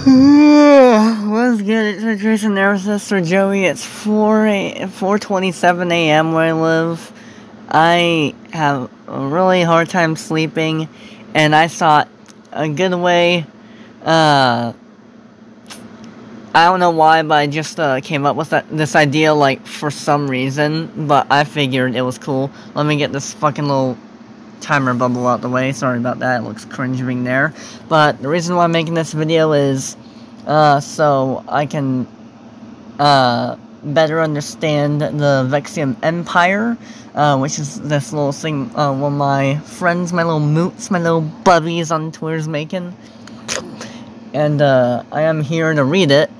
What's good? It's Jason Narrated for Joey. It's 4:27 a.m. where I live. I have a really hard time sleeping, and I thought a good way, I don't know why, but I just came up with this idea, like, for some reason, but I figured it was cool. Let me get this fucking little timer bubble out the way. Sorry about that, it looks cringe being there. But the reason why I'm making this video is so I can better understand the Vexium Empire, which is this little thing one of my friends, my little moots, my little buddies on Twitter's making. And I am here to read it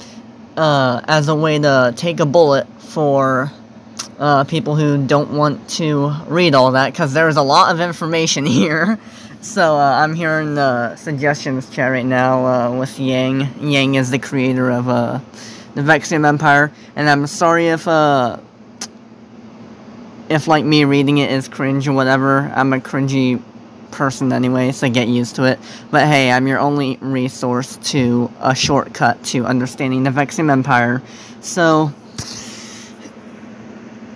as a way to take a bullet for people who don't want to read all that, because there's a lot of information here. So I'm here in the suggestions chat right now with Yang. Yang is the creator of the Vexium Empire, and I'm sorry if like me reading it is cringe or whatever. I'm a cringy person anyway, so get used to it. But hey, I'm your only resource to a shortcut to understanding the Vexium Empire. So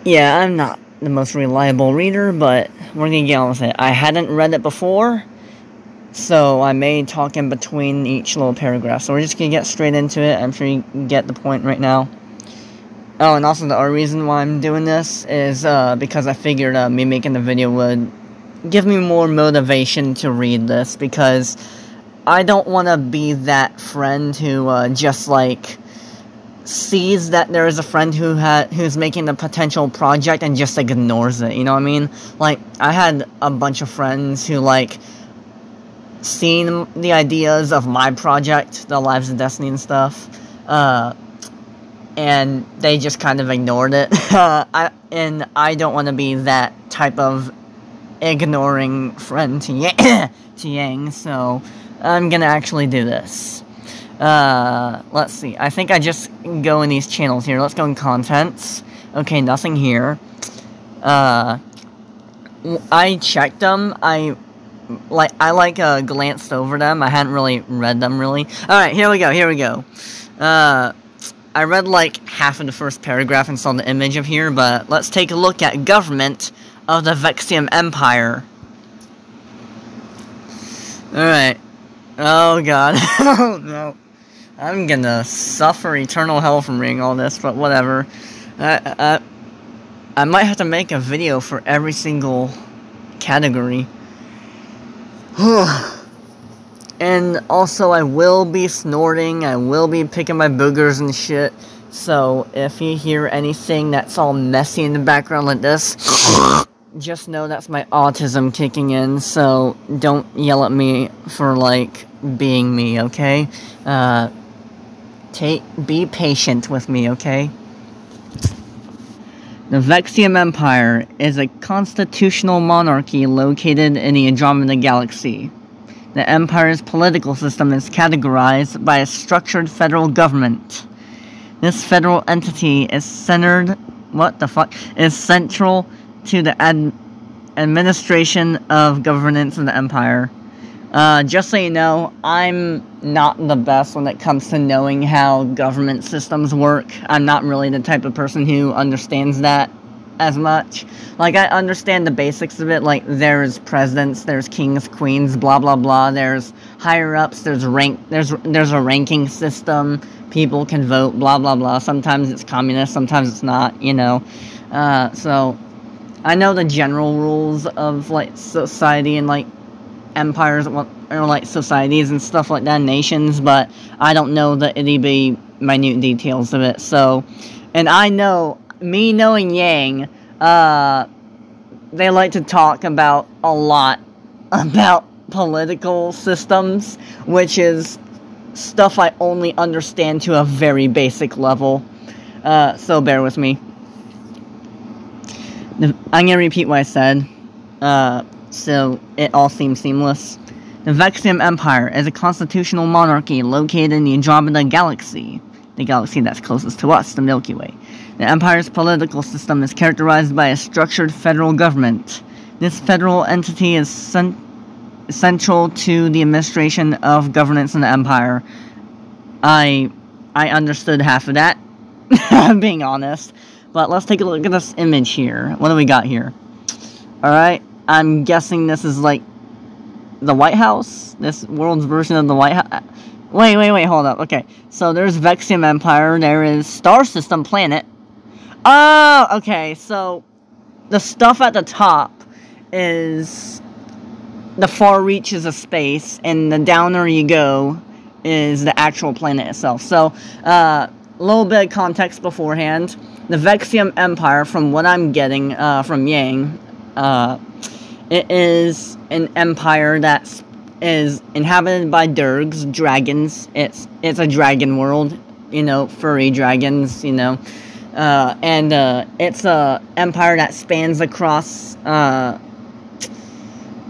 yeah, I'm not the most reliable reader, but we're gonna get on with it. I hadn't read it before, so I may talk in between each little paragraph. So we're just gonna get straight into it. I'm sure you get the point right now. Oh, and also the other reason why I'm doing this is because I figured me making the video would give me more motivation to read this, because I don't want to be that friend who just like sees that there is a friend who's making a potential project and just ignores it, you know what I mean? Like, I had a bunch of friends who, like, seen the ideas of my project, the Lives of Destiny and stuff, and they just kind of ignored it. And I don't want to be that type of ignoring friend to Yang, so I'm gonna actually do this. Let's see. I think I just go in these channels here. Let's go in contents. Okay, nothing here. I checked them. I glanced over them. I hadn't really read them, really. Alright, here we go. I read, like, half of the first paragraph and saw the image of here, but let's take a look at government of the Vexium Empire. Alright. Oh, God. Oh, no. I'm gonna suffer eternal hell from reading all this, but whatever. I might have to make a video for every single category. And also, I will be snorting, I will be picking my boogers and shit, so if you hear anything that's all messy in the background like this, just know that's my autism kicking in, so don't yell at me for, like, being me, okay? Be patient with me, okay? The Vexium Empire is a constitutional monarchy located in the Andromeda Galaxy. The Empire's political system is categorized by a structured federal government. This federal entity is central to the administration of governance of the Empire. Just so you know, I'm not the best when it comes to knowing how government systems work. I'm not really the type of person who understands that as much. Like, I understand the basics of it, like, there's presidents, there's kings, queens, blah blah blah, there's higher-ups, there's a ranking system, people can vote, blah blah blah. Sometimes it's communist, sometimes it's not, you know. So, I know the general rules of, like, society and, like, empires, or like societies and stuff like that, nations, but I don't know the itty-bitty minute details of it. So, and I know, me knowing Yang, they like to talk about a lot about political systems, which is stuff I only understand to a very basic level, so bear with me. I'm gonna repeat what I said, so it all seems seamless. The Vexium Empire is a constitutional monarchy located in the Andromeda Galaxy, the galaxy that's closest to us, the Milky Way. The Empire's political system is characterized by a structured federal government. This federal entity is central to the administration of governance in the Empire. I understood half of that, I'm being honest. But let's take a look at this image here. What do we got here? Alright, I'm guessing this is like the White House? This world's version of the White House? Wait, hold up. Okay, so there's Vexium Empire, there is Star System Planet. Oh, okay, so the stuff at the top is the far reaches of space, and the downer you go is the actual planet itself. So, a little bit of context beforehand. The Vexium Empire, from what I'm getting from Yang, it is an empire that is inhabited by Durgs, dragons. It's a dragon world, you know, furry dragons, you know. And it's a empire that spans across, I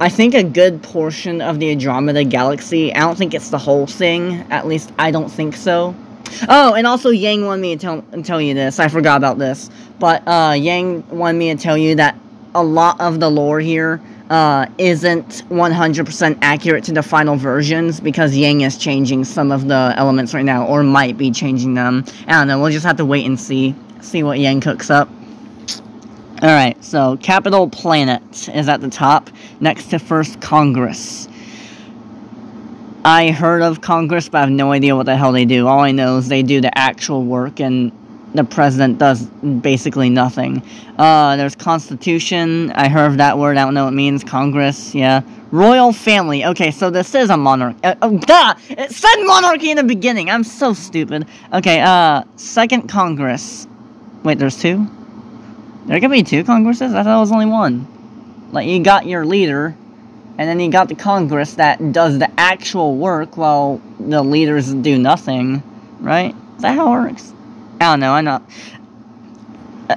think, a good portion of the Andromeda Galaxy. I don't think it's the whole thing. At least, I don't think so. Oh, and also, Yang wanted me to tell you this. I forgot about this. But, Yang wanted me to tell you that a lot of the lore here isn't 100% accurate to the final versions, because Yang is changing some of the elements right now, or might be changing them. I don't know, we'll just have to wait and see what Yang cooks up. Alright, so Capital Planet is at the top, next to First Congress. I heard of Congress, but I have no idea what the hell they do. All I know is they do the actual work, and the president does basically nothing. There's Constitution. I heard of that word. I don't know what it means. Congress, yeah. Royal Family. Okay, so this is a monarch. Duh! It said monarchy in the beginning. I'm so stupid. Okay, Second Congress. Wait, there's two? There could be two Congresses? I thought it was only one. Like, you got your leader, and then you got the Congress that does the actual work while the leaders do nothing. Right? Is that how it works? I don't know, I'm not...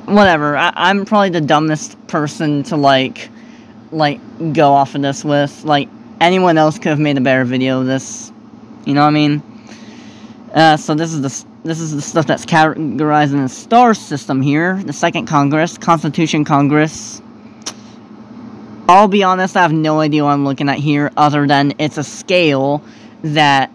whatever, I'm probably the dumbest person to, like, go off of this with. Like, anyone else could have made a better video of this. You know what I mean? So this is the stuff that's categorized in the star system here. The Second Congress, Constitution Congress. I'll be honest, I have no idea what I'm looking at here, other than it's a scale that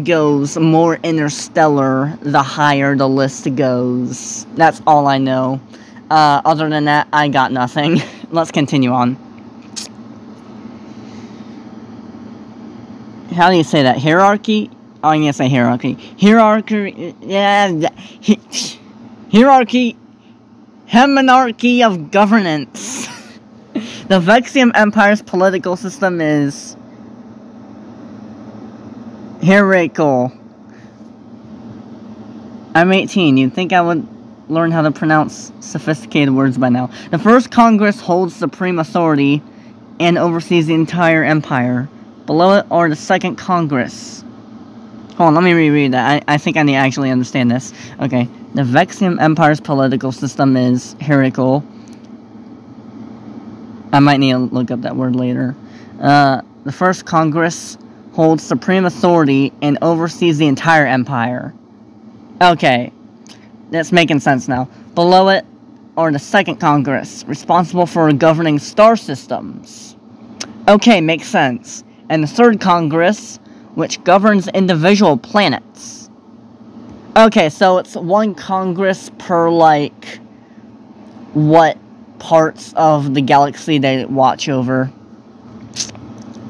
goes more interstellar the higher the list goes. That's all I know. Other than that, I got nothing. Let's continue on. How do you say that? Hierarchy? Oh, I'm gonna say hierarchy. Hierarchy, yeah, hierarchy, hemonarchy of governance. The Vexium Empire's political system is hierarchical. I'm 18. You'd think I would learn how to pronounce sophisticated words by now. The First Congress holds supreme authority and oversees the entire empire. Below it are the Second Congress. Hold on, let me reread that. I think I need to actually understand this. Okay. The Vexium Empire's political system is hierarchical. I might need to look up that word later. The First Congress holds supreme authority and oversees the entire empire. Okay. That's making sense now. Below it are the Second Congress, responsible for governing star systems. Okay, makes sense. And the Third Congress, which governs individual planets. Okay, so it's one Congress per, like, what parts of the galaxy they watch over.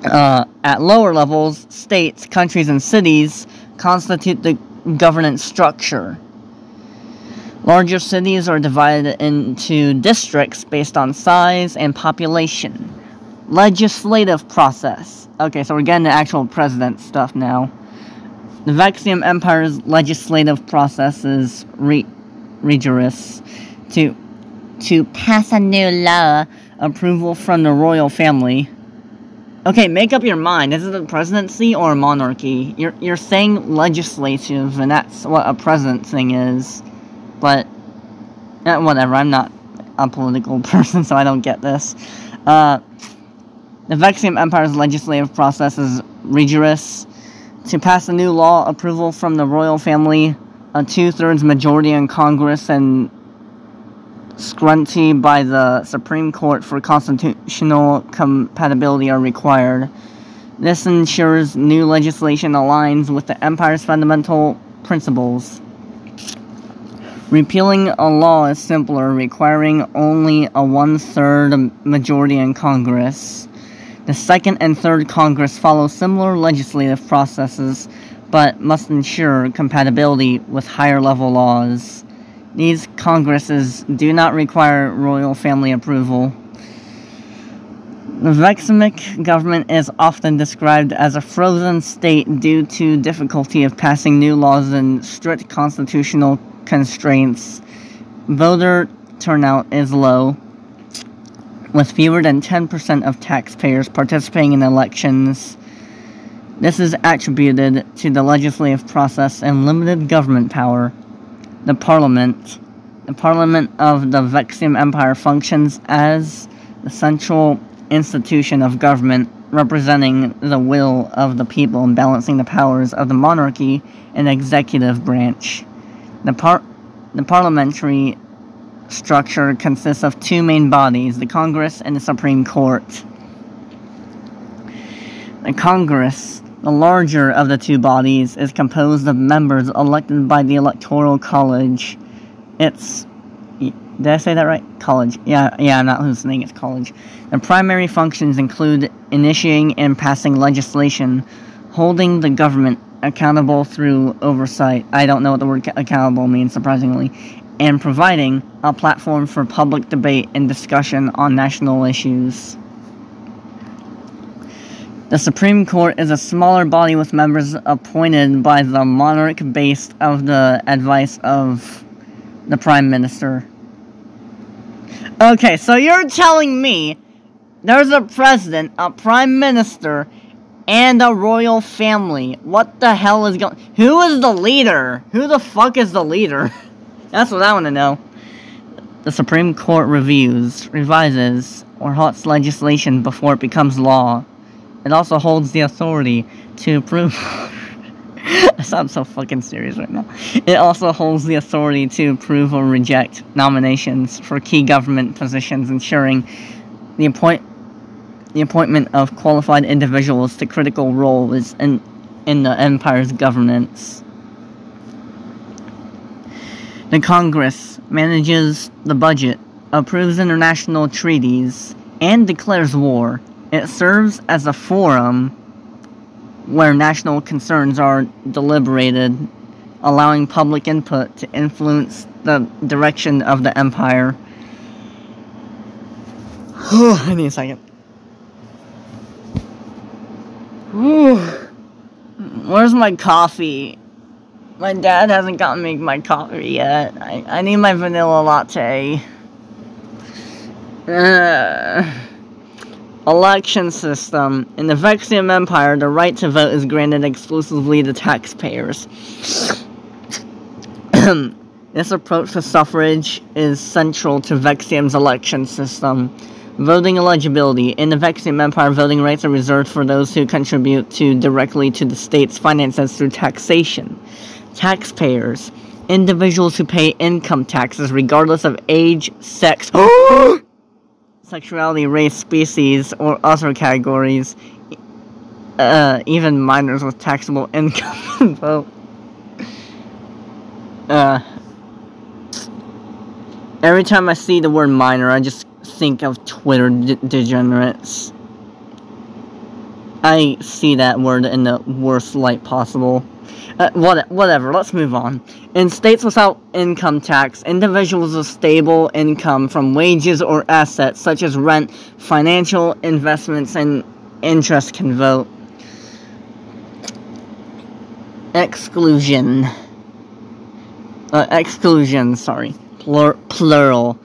At lower levels, states, countries, and cities constitute the governance structure. Larger cities are divided into districts based on size and population. Legislative process. Okay, so we're getting the actual president stuff now. The Vexium Empire's legislative process is rigorous. To pass a new law, approval from the royal family. Okay, make up your mind. Is it a presidency or a monarchy? You're saying legislative, and that's what a president thing is. But, whatever, I'm not a political person, so I don't get this. The Vexium Empire's legislative process is rigorous. To pass a new law, approval from the royal family, a 2/3 majority in Congress, and scrutiny by the Supreme Court for constitutional compatibility are required. This ensures new legislation aligns with the Empire's fundamental principles. Repealing a law is simpler, requiring only a one-third majority in Congress. The second and third Congress follow similar legislative processes, but must ensure compatibility with higher-level laws. These Congresses do not require royal family approval. The Vexium government is often described as a frozen state due to difficulty of passing new laws and strict constitutional constraints. Voter turnout is low, with fewer than 10% of taxpayers participating in elections. This is attributed to the legislative process and limited government power. The Parliament of the Vexium Empire functions as the central institution of government, representing the will of the people and balancing the powers of the monarchy and executive branch. The parliamentary structure consists of two main bodies, the Congress and the Supreme Court. The Congress, the larger of the two bodies, is composed of members elected by the Electoral College. Did I say that right? College. Yeah, I'm not hallucinating, it's college. The primary functions include initiating and passing legislation, holding the government accountable through oversight. I don't know what the word accountable means, surprisingly. And providing a platform for public debate and discussion on national issues. The Supreme Court is a smaller body with members appointed by the monarch based on the advice of the Prime Minister. Okay, so you're telling me there's a president, a prime minister, and a royal family. What the hell is going... Who is the leader? Who the fuck is the leader? That's what I want to know. The Supreme Court revises, or halts legislation before it becomes law. It also holds the authority to approve... I sound so fucking serious right now. It also holds the authority to approve or reject nominations for key government positions, ensuring the appointment of qualified individuals to critical roles in the Empire's governance. The Congress manages the budget, approves international treaties, and declares war. It serves as a forum where national concerns are deliberated, allowing public input to influence the direction of the empire. I need a second. Where's my coffee? My dad hasn't gotten me my coffee yet. I need my vanilla latte. Election system. In the Vexium Empire, the right to vote is granted exclusively to taxpayers. This approach to suffrage is central to Vexium's election system. Voting eligibility. In the Vexium Empire, voting rights are reserved for those who contribute directly to the state's finances through taxation. Taxpayers. Individuals who pay income taxes regardless of age, sex, sexuality, race, species, or other categories. Even minors with taxable income can vote. Every time I see the word minor, I just think of Twitter degenerates. I see that word in the worst light possible. Whatever, let's move on. In states without income tax, individuals with stable income from wages or assets, such as rent, financial investments, and interest can vote. Exclusion, plural.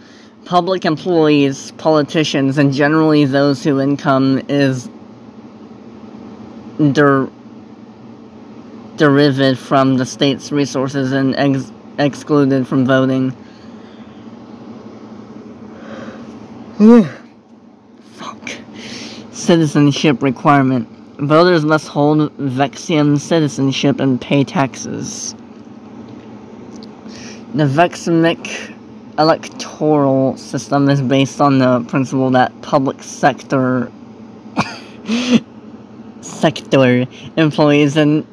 Public employees, politicians, and generally those whose income is derived from the state's resources and excluded from voting. Fuck. Citizenship requirement. Voters must hold Vexium citizenship and pay taxes. The Vexium electoral system is based on the principle that public sector sector employees and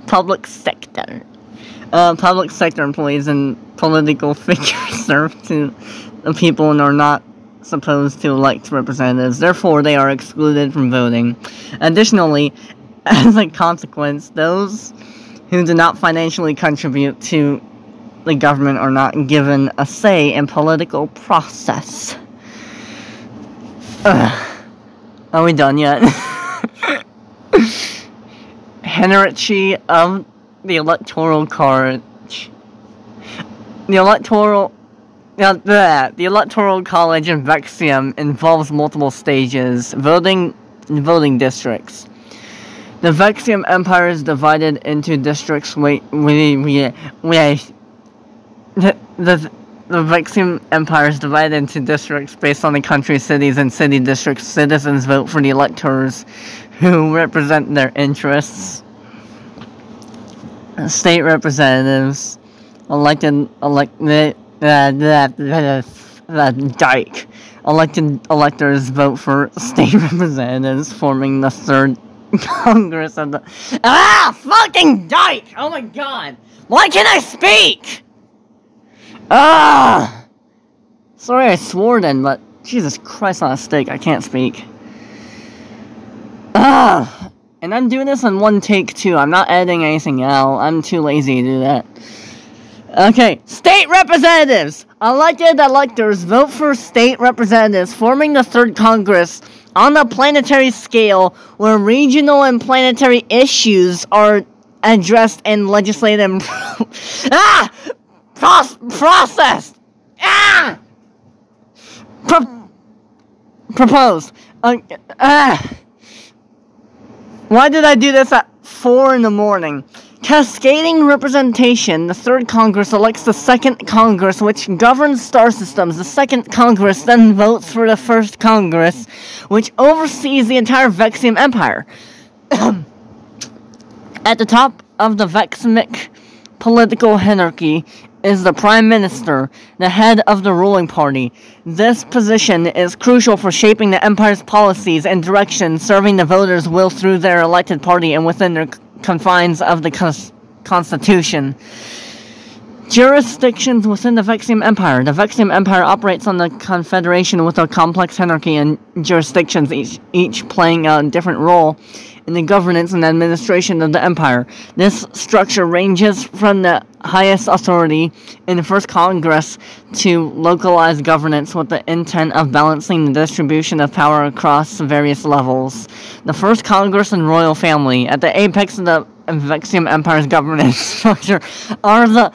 public sector employees and political figures serve to the people and are not supposed to elect representatives. Therefore, they are excluded from voting. Additionally, as a consequence, those who do not financially contribute to the government are not given a say in political process. Are we done yet? Hierarchy of the Electoral College. The Electoral College in Vexium involves multiple stages, voting districts. The Vexium Empire is divided into districts. The Vexium Empire is divided into districts based on the country's cities and city districts. Citizens vote for the electors who represent their interests. State representatives, elected electors vote for state representatives, forming the third Congress of the fucking dyke! Oh my god! Why can't I speak? Sorry I swore then, but Jesus Christ on a stick, I can't speak. And I'm doing this in one take too. I'm not editing anything out. I'm too lazy to do that. Okay, state representatives! Elected electors vote for state representatives, forming the third Congress on a planetary scale where regional and planetary issues are addressed and legislated processed. Proposed. Why did I do this at 4 in the morning? Cascading representation. The third Congress elects the second Congress, which governs star systems. The second Congress then votes for the first Congress, which oversees the entire Vexium Empire. At the top of the Veximic political hierarchy is the Prime Minister, the head of the ruling party. This position is crucial for shaping the Empire's policies and direction, serving the voters' will through their elected party and within their confines of the Constitution. Jurisdictions within the Vexium Empire. The Vexium Empire operates on the Confederation with a complex hierarchy and jurisdictions, each playing a different role in the governance and administration of the Empire. This structure ranges from the highest authority in the First Congress to localized governance with the intent of balancing the distribution of power across various levels. The First Congress and Royal Family. At the apex of the Vexium Empire's governance structure are the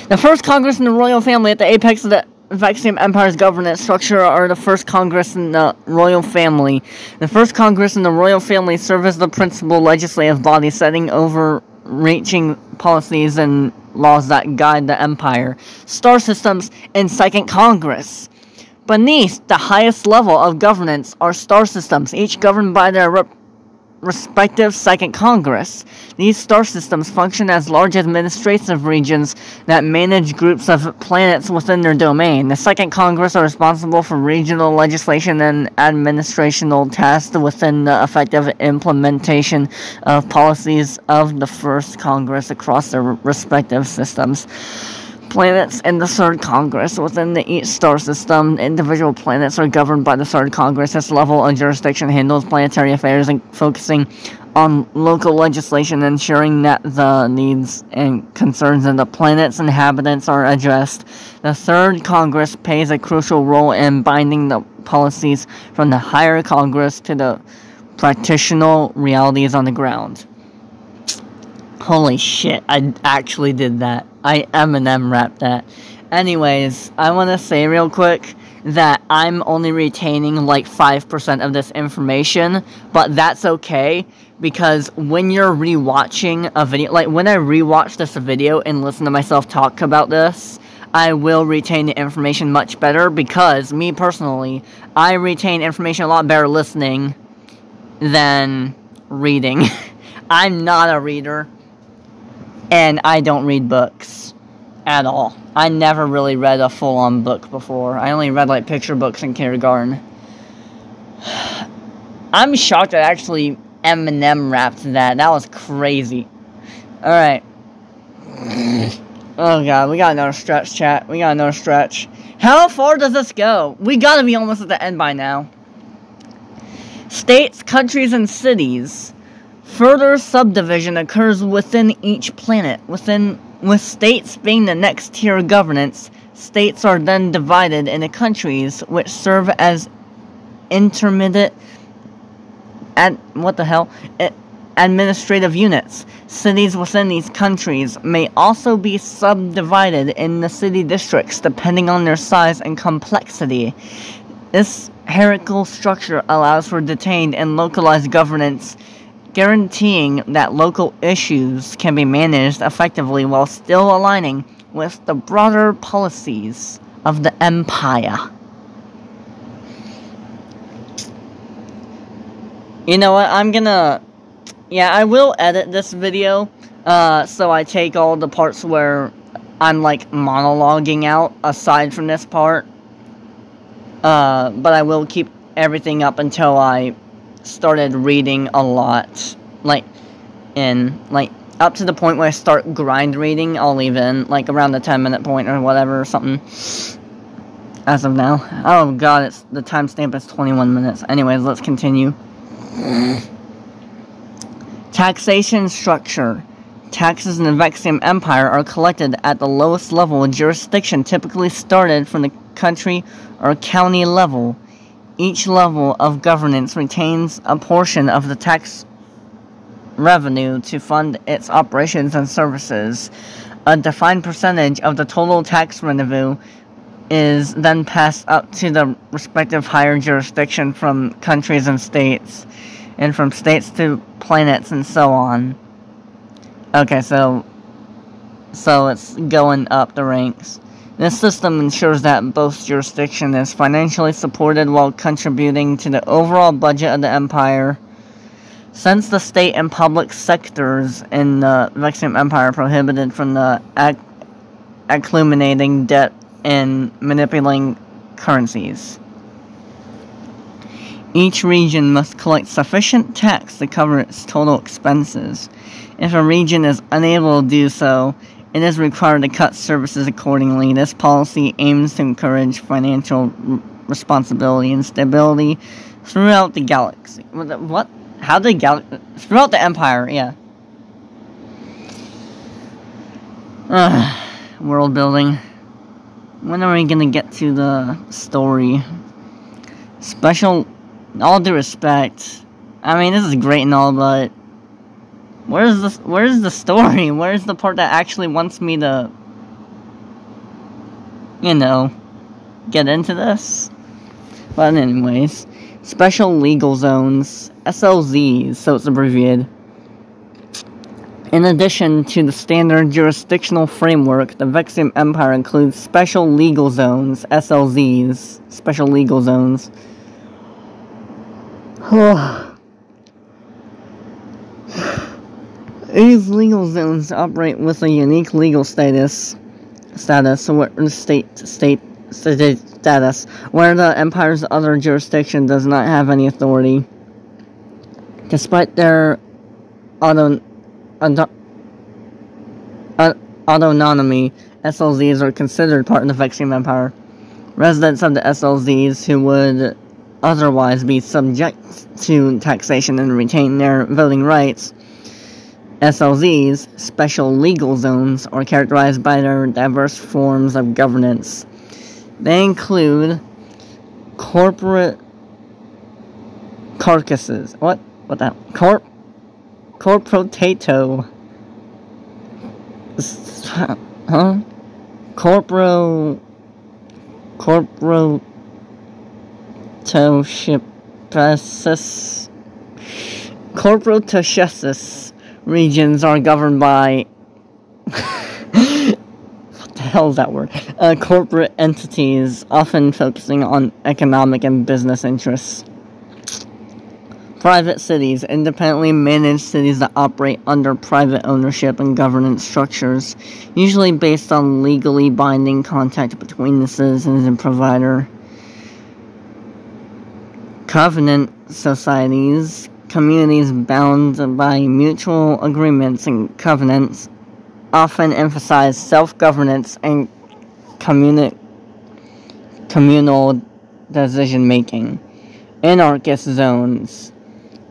The First Congress and the Royal Family. At the apex of the Vexium Empire's governance structure are the First Congress and the Royal Family. The First Congress and the Royal Family serve as the principal legislative body, setting overreaching policies and laws that guide the Empire. Star systems and Second Congress. Beneath the highest level of governance are star systems, each governed by their respective Second Congress. These star systems function as large administrative regions that manage groups of planets within their domain. The Second Congress are responsible for regional legislation and administrational tasks within the effective implementation of policies of the First Congress across their respective systems. Planets in the Third Congress. Within each star system, individual planets are governed by the Third Congress. This level of jurisdiction handles planetary affairs and focusing on local legislation, ensuring that the needs and concerns of the planet's inhabitants are addressed. The Third Congress plays a crucial role in binding the policies from the higher Congress to the practical realities on the ground. Holy shit, I actually did that. I Eminem rapped that. Anyways, I want to say real quick that I'm only retaining like 5% of this information, but that's okay, because when you're rewatching a video, like when I rewatch this video and listen to myself talk about this, I will retain the information much better, because me personally, I retain information a lot better listening than reading. I'm not a reader, and I don't read books at all. I never really read a full-on book before. I only read, like, picture books in kindergarten. I'm shocked that actually Eminem rapped that. That was crazy. Alright. Oh god, we got another stretch, chat. We got another stretch. How far does this go? We gotta be almost at the end by now. States, countries, and cities. Further subdivision occurs within each planet. With states being the next tier of governance, states are then divided into countries, which serve as intermediate administrative units. Cities within these countries may also be subdivided into city districts depending on their size and complexity. This hierarchical structure allows for detained and localized governance, guaranteeing that local issues can be managed effectively while still aligning with the broader policies of the empire. You know what, I will edit this video, so I take all the parts where I'm, like, monologuing out, aside from this part. But I will keep everything up until I started reading a lot. Up to the point where I start grind reading, I'll leave in, like, around the 10-minute point or whatever, or something. As of now. Oh god, the timestamp is 21 minutes. Anyways, let's continue. Taxation structure. Taxes in the Vexium Empire are collected at the lowest level of jurisdiction, typically started from the country or county level. Each level of governance retains a portion of the tax revenue to fund its operations and services. A defined percentage of the total tax revenue is then passed up to the respective higher jurisdiction from countries and states, and from states to planets and so on. Okay, so it's going up the ranks. This system ensures that both jurisdiction is financially supported while contributing to the overall budget of the empire. Since the state and public sectors in the Vexium Empire are prohibited from the accumulating debt and manipulating currencies, each region must collect sufficient tax to cover its total expenses. If a region is unable to do so, it is required to cut services accordingly. This policy aims to encourage financial responsibility and stability throughout the galaxy. What? How the throughout the empire, yeah. World building. When are we gonna get to the story? All due respect, I mean, this is great and all, but where's the story? Where's the part that actually wants me to, get into this? But anyways, special legal zones, SLZs, so it's abbreviated. In addition to the standard jurisdictional framework, the Vexium Empire includes special legal zones, SLZs, special legal zones. These legal zones operate with a unique legal status, where the Empire's other jurisdiction does not have any authority. Despite their autonomy, SLZs are considered part of the Vexium Empire. Residents of the SLZs who would otherwise be subject to taxation and retain their voting rights. SLZs, special legal zones, are characterized by their diverse forms of governance. They include corporate carcasses. What the hell? Corporato. Huh? Corporatoships regions are governed by what the hell is that word? Corporate entities, often focusing on economic and business interests. Private cities, independently managed cities that operate under private ownership and governance structures, usually based on legally binding contact between the citizens and provider. Covenant societies, communities bound by mutual agreements and covenants, often emphasize self-governance and communal decision-making. Anarchist zones,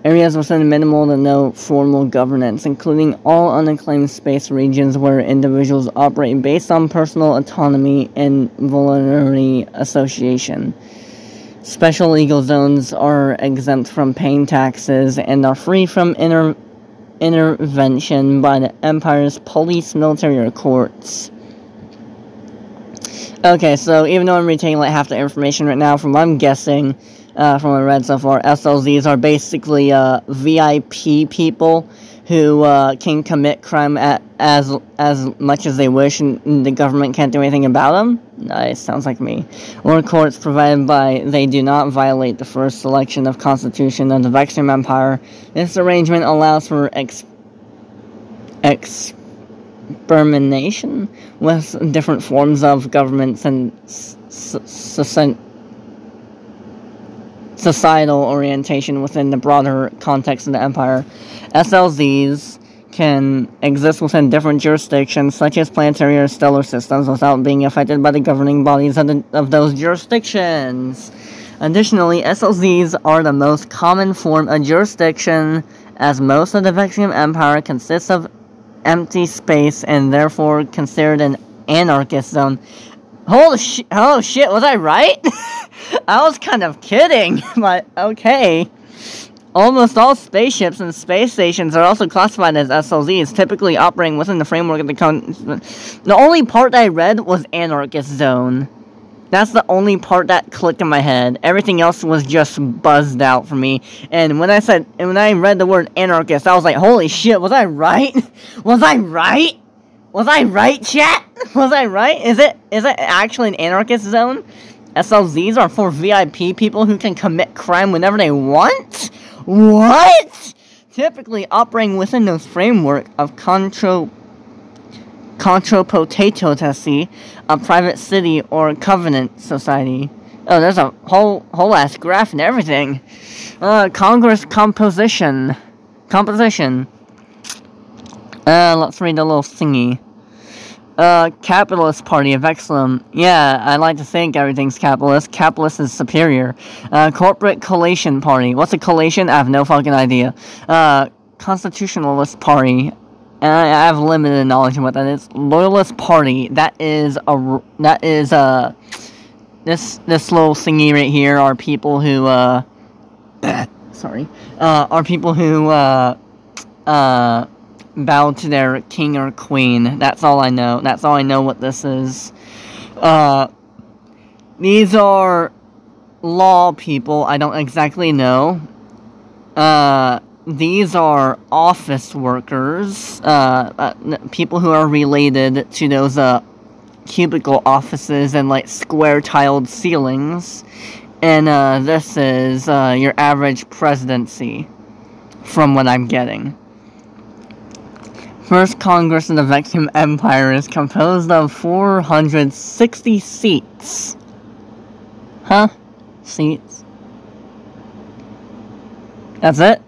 areas with minimal to no formal governance, including all unclaimed space regions where individuals operate based on personal autonomy and voluntary association. Special legal zones are exempt from paying taxes and are free from intervention by the Empire's police, military, or courts. Okay, so even though I'm retaining like half the information right now, from what I'm guessing, from what I read so far, SLZs are basically VIP people who can commit crime as much as they wish, and the government can't do anything about them. Nice, sounds like me. Or courts provided by they do not violate the first selection of Constitution of the Vexium Empire. This arrangement allows for experimentation with different forms of governments and societal orientation within the broader context of the Empire. SLZs can exist within different jurisdictions, such as planetary or stellar systems, without being affected by the governing bodies of those jurisdictions. Additionally, SLZs are the most common form of jurisdiction, as most of the Vexium Empire consists of empty space and therefore considered an anarchist zone. Oh shit, was I right? I was kind of kidding, but okay. Almost all spaceships and space stations are also classified as SLZs, typically operating within the framework of the only part that I read was anarchist zone. That's the only part that clicked in my head. Everything else was just buzzed out for me. And when I read the word anarchist, I was like, holy shit, was I right? Was I right? Was I right, chat? Was I right? Is it actually an anarchist zone? SLZs are for VIP people who can commit crime whenever they want? What? Typically operating within those framework of contrapotatosy, a private city or covenant society. Oh, there's a whole ass graph and everything. Congress composition. Let's read a little thingy. Capitalist Party of Vexium. Yeah, I like to think everything's capitalist. Capitalist is superior. Corporate Collation Party. What's a collation? I have no fucking idea. Constitutionalist Party. I have limited knowledge of what that is. Loyalist Party. This little thingy right here are people who, are people who, bow to their king or queen. That's all I know. That's all I know what this is. These are law people. I don't exactly know. These are office workers. People who are related to those, cubicle offices and, like, square-tiled ceilings. And, this is, your average presidency, from what I'm getting. First Congress of the Vexium Empire is composed of 460 seats. Huh? Seats? That's it?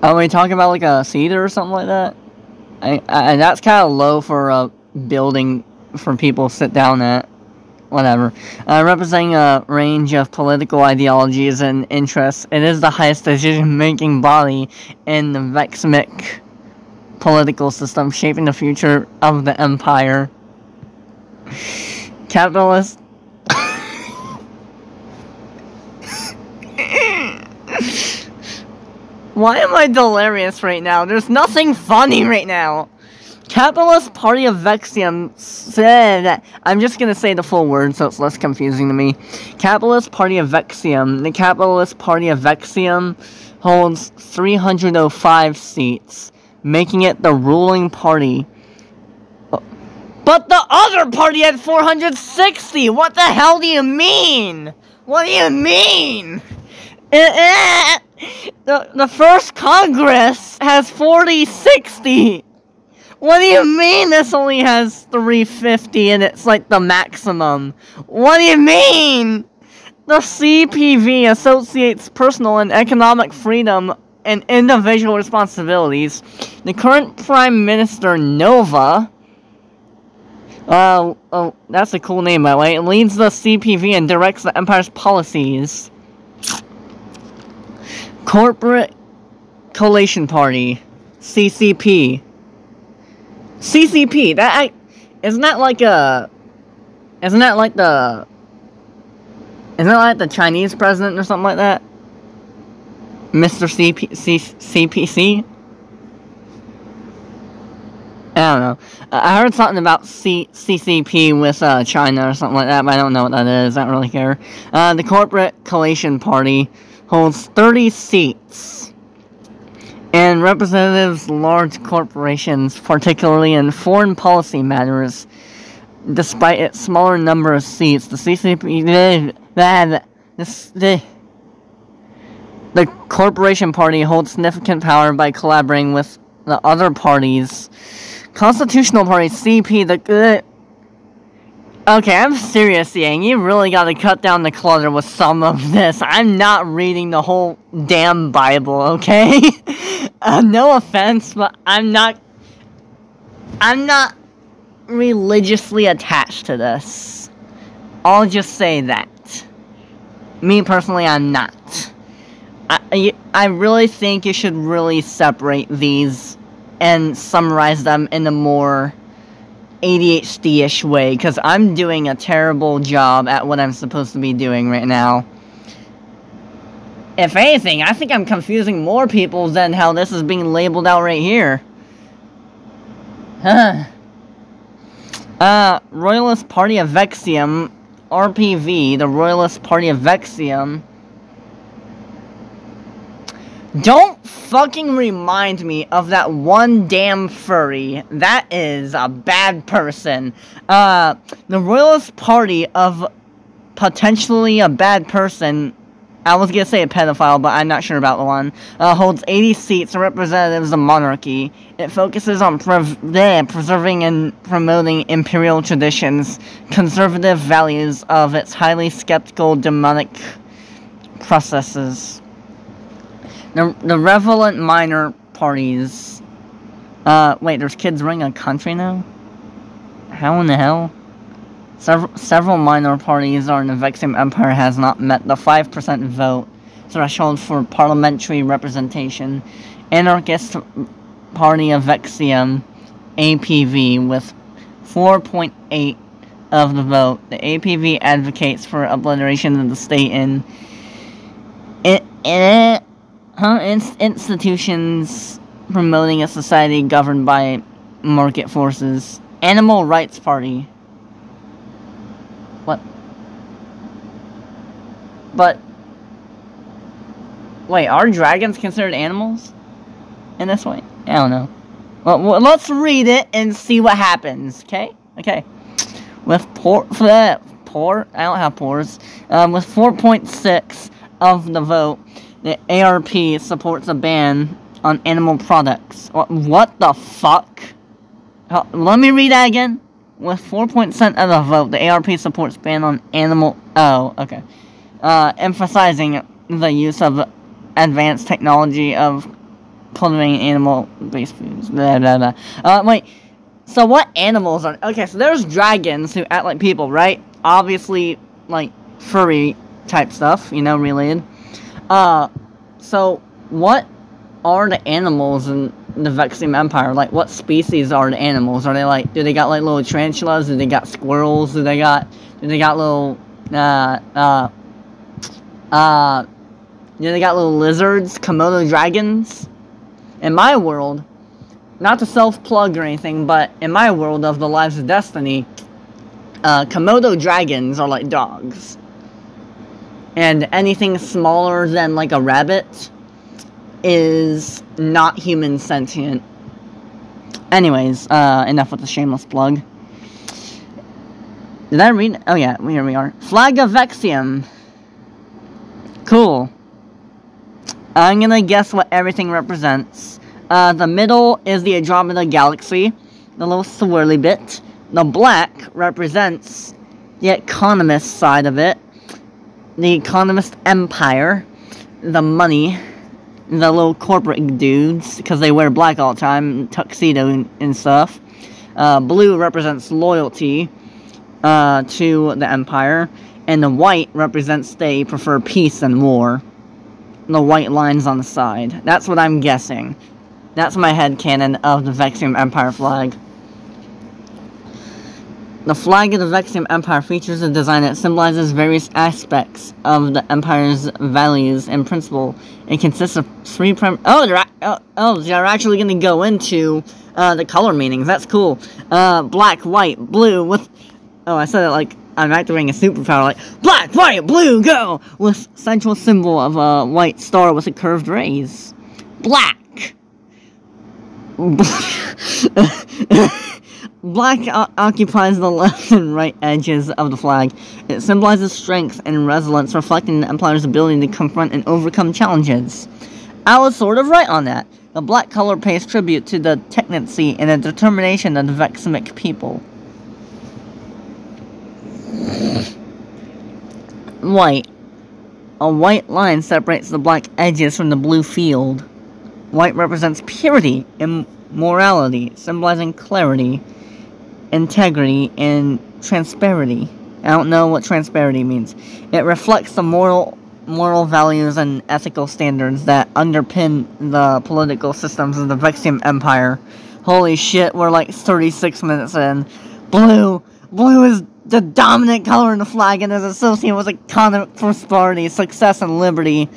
Are we talking about like a seat or something like that? And that's kind of low for a building for people to sit down at. Whatever. Representing a range of political ideologies and interests, it is the highest decision-making body in the Veximic political system, shaping the future of the Empire. Capitalist. Why am I delirious right now? There's nothing funny right now. Capitalist Party of Vexium said, I'm just going to say the full word so it's less confusing to me. Capitalist Party of Vexium. The Capitalist Party of Vexium holds 305 seats, making it the ruling party. But the other party had 460! What the hell do you mean? What do you mean? The first Congress has 4060. What do you mean this only has 350 and it's like the maximum? What do you mean? The CPV associates personal and economic freedom and individual responsibilities. The current Prime Minister, Nova, that's a cool name, by the way, leads the CPV and directs the Empire's policies. Corporate Coalition Party, CCP. CCP, isn't that like the Chinese president or something like that? Mr. CPC? I don't know. I heard something about CCP with China or something like that, but I don't know what that is. I don't really care. The Corporate Coalition Party holds 30 seats and representatives large corporations, particularly in foreign policy matters. Despite its smaller number of seats, the CCP... The Corporation Party holds significant power by collaborating with the other parties. Constitutional Party, CP, Okay, I'm serious, Yang. You really gotta cut down the clutter with some of this. I'm not reading the whole damn Bible, okay? No offense, but I'm not religiously attached to this. I'll just say that. Me personally, I'm not. I really think you should really separate these and summarize them in a more ADHD-ish way, because I'm doing a terrible job at what I'm supposed to be doing right now. If anything, I think I'm confusing more people than how this is being labeled out right here. Royalist Party of Vexium, RPV, the Royalist Party of Vexium. Don't fucking remind me of that one damn furry. That is a bad person. The Royalist Party of potentially a bad person, I was gonna say a pedophile, but I'm not sure about the one, holds 80 seats and representatives of monarchy. It focuses on preserving and promoting imperial traditions, conservative values of its highly skeptical demonic processes. The relevant minor parties. Wait, there's kids running a country now? How in the hell? Several minor parties in the Vexium Empire has not met the 5% vote threshold for parliamentary representation. Anarchist Party of Vexium, APV, with 4.8 of the vote. The APV advocates for obliteration of the state in institutions promoting a society governed by market forces. Animal Rights Party. What? But wait, are dragons considered animals in this way? I don't know. Well, let's read it and see what happens. Okay. With I don't have pores. With 4.6 of the vote, the ARP supports a ban on animal products. What the fuck? Let me read that again. With 4% of the vote, the ARP supports ban on animal... Oh, okay. Emphasizing the use of advanced technology of cultivating animal-based foods. Blah, blah, blah. Wait. So what animals are... Okay, so there's dragons who act like people, right? Obviously, like, furry type stuff, related. So what are the animals in the Vexium Empire? Like, what species are the animals? Are they like, do they got like little tarantulas? Do they got squirrels? Do they got little, they got little lizards, Komodo dragons? In my world, not to self-plug or anything, but in my world of the Lives of Destiny, Komodo dragons are like dogs. And anything smaller than like a rabbit is not human sentient. Anyways, enough with the shameless plug. Did I read? Oh yeah, here we are. Flag of Vexium. I'm gonna guess what everything represents. The middle is the Andromeda Galaxy, the little swirly bit. The black represents the economist side of it, the economist empire, the money, the little corporate dudes, because they wear black all the time, tuxedo and stuff. Blue represents loyalty to the empire, and the white represents they prefer peace and war. The white lines on the side. That's what I'm guessing. That's my headcanon of the Vexium Empire flag. The flag of the Vexium Empire features a design that symbolizes various aspects of the Empire's values and principle. It consists of three they're actually going to go into the color meanings. That's cool. Black, white, blue with... Oh, I said it like I'm activating a superpower, like, black, white, blue, go! With central symbol of a white star with a curved rays. Black! Black occupies the left and right edges of the flag. It symbolizes strength and resilience, reflecting the Empire's ability to confront and overcome challenges. I was sort of right on that. The black color pays tribute to the tenacity and the determination of the Veximic people. White. A white line separates the black edges from the blue field. White represents purity and morality, symbolizing clarity, integrity, and transparency. I don't know what transparency means. It reflects the moral values and ethical standards that underpin the political systems of the Vexium Empire. Holy shit, we're like 36 minutes in. Blue is the dominant color in the flag and is associated with economic prosperity, success, and liberty.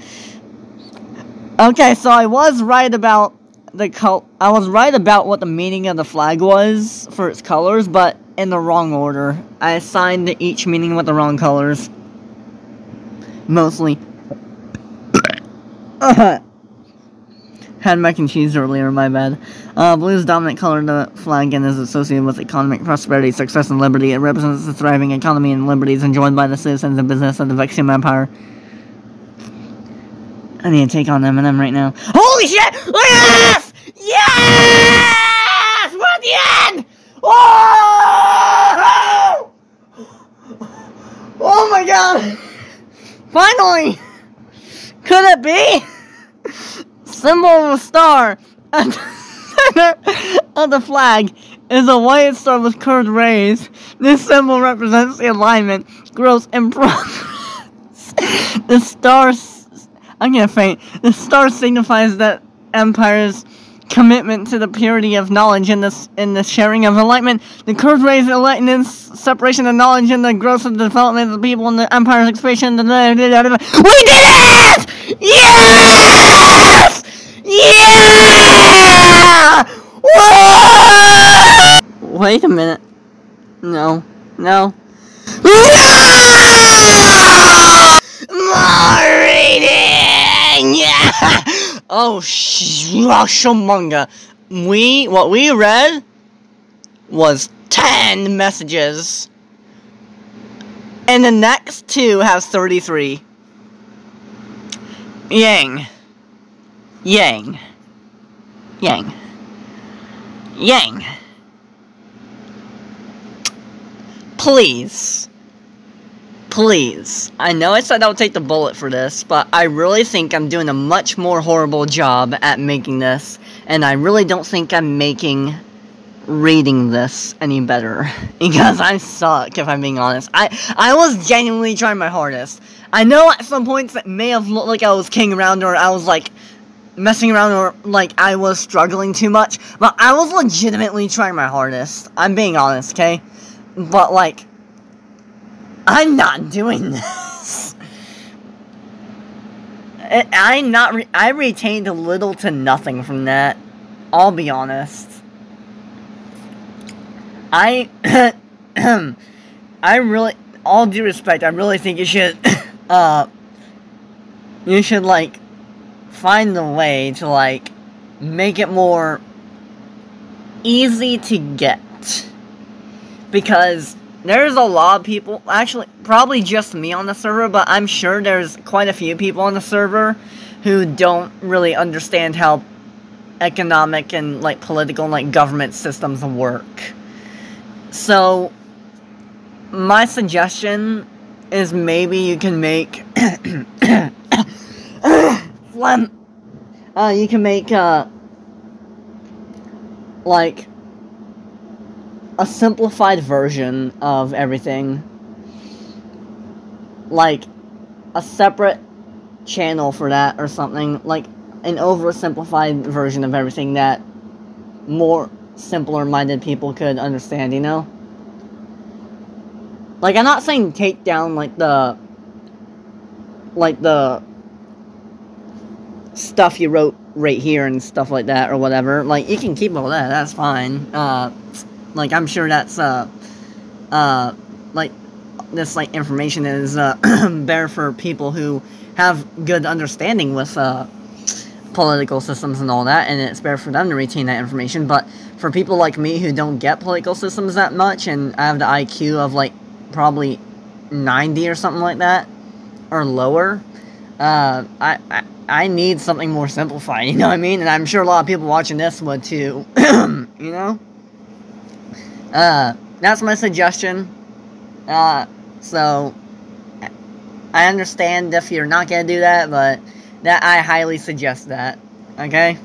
Okay, so I was right about I was right about what the meaning of the flag was for its colors, but in the wrong order. I assigned each meaning with the wrong colors. Mostly. Had mac and cheese earlier, my bad. Blue is the dominant color in the flag and is associated with economic prosperity, success, and liberty. It represents the thriving economy and liberties enjoyed by the citizens and business of the Vexium Empire. I need to take on M&M right now. Holy shit! Yes! Yes! We're at the end! Oh! Oh my god! Finally! Could it be? Symbol of a star at the center of the flag is a white star with curved rays. This symbol represents the alignment, growth, and progress. The star... I'm gonna faint. The star signifies that Empire's commitment to the purity of knowledge and the sharing of enlightenment. The curved rays enlighten separation of knowledge and the growth of the development of the people and the Empire's expansion. We did it! Yes! Yeah! Whoa! Wait a minute. No. More reading! Oh, shumunga. What we read was 10 messages. And the next two have 33. Yang. Please. I know I said I would take the bullet for this, but I really think I'm doing a much more horrible job at making this, and I really don't think I'm making reading this any better, because I suck, if I'm being honest. I was genuinely trying my hardest. I know at some points it may have looked like I was kidding around, or I was like messing around, or like I was struggling too much, but I was legitimately trying my hardest. I'm being honest, okay? But like, I'm not doing this. I retained little to nothing from that. I'll be honest. I really, all due respect, I really think you should, like, find a way to, like, make it more easy to get. Because there's a lot of people, actually, probably just me on the server, but I'm sure there's quite a few people on the server who don't really understand how economic and, like, political and, like, government systems work. So, my suggestion is maybe you can make you can make like a simplified version of everything, like a separate channel for that or something, like an oversimplified version of everything that more simpler minded people could understand, you know? Like, I'm not saying take down, like, the stuff you wrote right here and stuff like that, or whatever. Like, you can keep all that, that's fine. Like, I'm sure that's, like, this, like, information is, better for people who have good understanding with, political systems and all that, and it's better for them to retain that information. But for people like me who don't get political systems that much, and I have the IQ of, like, probably 90 or something like that, or lower, I need something more simplified, you know what I mean? And I'm sure a lot of people watching this would too, you know? That's my suggestion. So, I understand if you're not gonna do that, but that I highly suggest that, okay?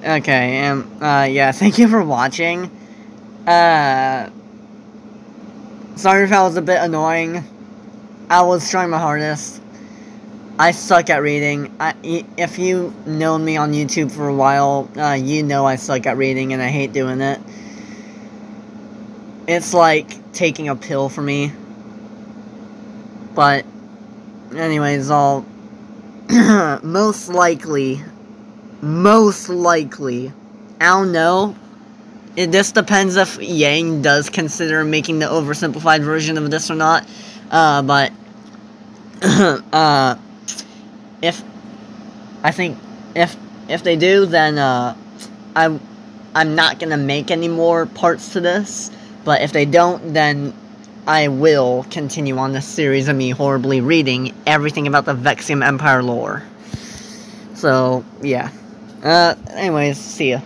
Okay, yeah, thank you for watching. Sorry if I was a bit annoying. I was trying my hardest. I suck at reading. If you've known me on YouTube for a while, you know I suck at reading and I hate doing it. It's like taking a pill for me. But, anyways, I'll most likely, I don't know. This depends if Yang does consider making the oversimplified version of this or not. But if they do, then I'm not gonna make any more parts to this. But if they don't, then I will continue on this series of me horribly reading everything about the Vexium Empire lore. So yeah. Anyways, see ya.